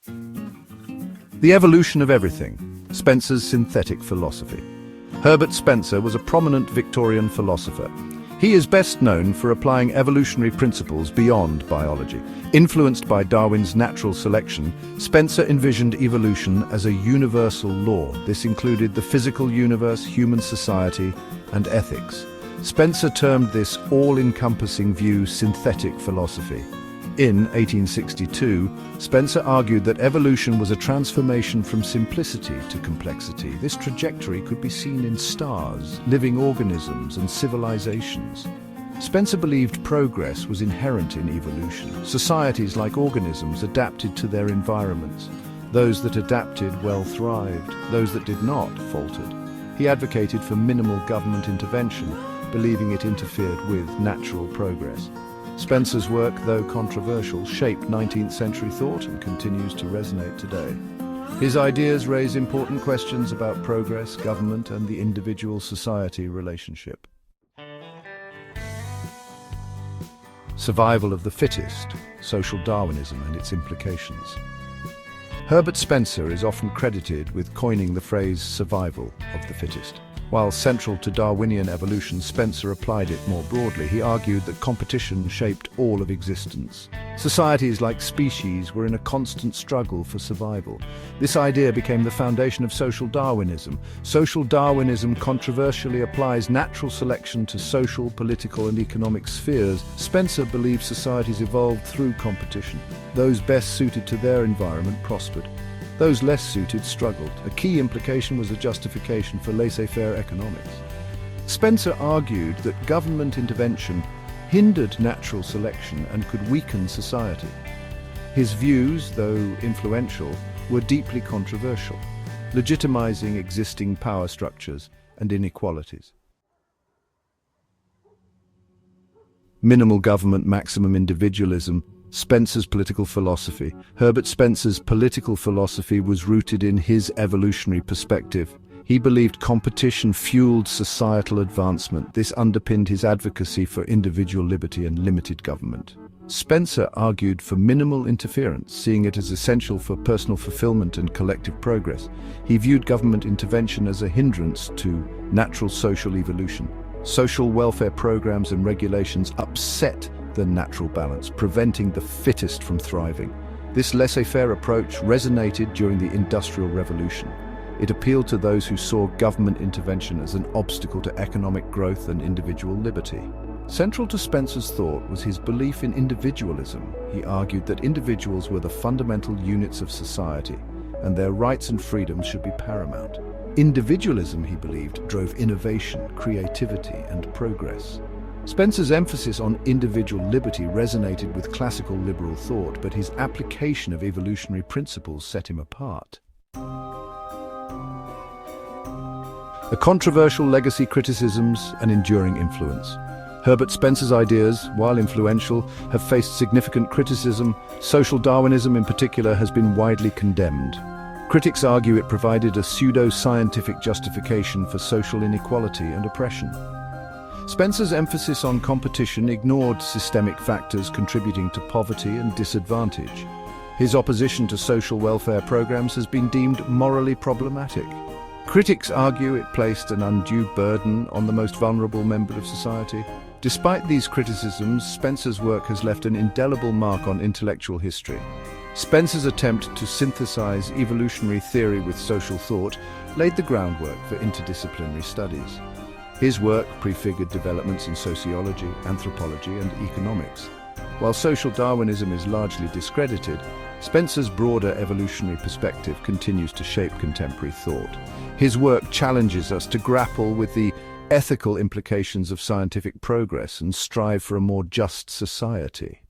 The evolution of everything, Spencer's synthetic philosophy. Herbert Spencer was a prominent Victorian philosopher. He is best known for applying evolutionary principles beyond biology. Influenced by Darwin's natural selection, Spencer envisioned evolution as a universal law. This included the physical universe, human society, and ethics. Spencer termed this all-encompassing view synthetic philosophy. In 1862, Spencer argued that evolution was a transformation from simplicity to complexity. This trajectory could be seen in stars, living organisms, and civilizations. Spencer believed progress was inherent in evolution. Societies, like organisms, adapted to their environments. Those that adapted well thrived. Those that did not faltered. He advocated for minimal government intervention, believing it interfered with natural progress. Spencer's work, though controversial, shaped 19th century thought and continues to resonate today. His ideas raise important questions about progress, government, and the individual-society relationship. Survival of the fittest, social Darwinism and its implications. Herbert Spencer is often credited with coining the phrase survival of the fittest. While central to Darwinian evolution, Spencer applied it more broadly. He argued that competition shaped all of existence. Societies, like species, were in a constant struggle for survival. This idea became the foundation of social Darwinism. Social Darwinism controversially applies natural selection to social, political, and economic spheres. Spencer believed societies evolved through competition. Those best suited to their environment prospered. Those less suited struggled. A key implication was a justification for laissez-faire economics. Spencer argued that government intervention hindered natural selection and could weaken society. His views, though influential, were deeply controversial, legitimizing existing power structures and inequalities. Minimal government, maximum individualism. Spencer's political philosophy. Herbert Spencer's political philosophy was rooted in his evolutionary perspective. He believed competition fueled societal advancement. This underpinned his advocacy for individual liberty and limited government. Spencer argued for minimal interference, seeing it as essential for personal fulfillment and collective progress. He viewed government intervention as a hindrance to natural social evolution. Social welfare programs and regulations upset the natural balance, preventing the fittest from thriving. This laissez-faire approach resonated during the Industrial Revolution. It appealed to those who saw government intervention as an obstacle to economic growth and individual liberty. Central to Spencer's thought was his belief in individualism. He argued that individuals were the fundamental units of society, and their rights and freedoms should be paramount. Individualism, he believed, drove innovation, creativity, and progress. Spencer's emphasis on individual liberty resonated with classical liberal thought, but his application of evolutionary principles set him apart. A controversial legacy, criticisms, and enduring influence. Herbert Spencer's ideas, while influential, have faced significant criticism. Social Darwinism in particular has been widely condemned. Critics argue it provided a pseudo-scientific justification for social inequality and oppression. Spencer's emphasis on competition ignored systemic factors contributing to poverty and disadvantage. His opposition to social welfare programs has been deemed morally problematic. Critics argue it placed an undue burden on the most vulnerable member of society. Despite these criticisms, Spencer's work has left an indelible mark on intellectual history. Spencer's attempt to synthesize evolutionary theory with social thought laid the groundwork for interdisciplinary studies. His work prefigured developments in sociology, anthropology, and economics. While social Darwinism is largely discredited, Spencer's broader evolutionary perspective continues to shape contemporary thought. His work challenges us to grapple with the ethical implications of scientific progress and strive for a more just society.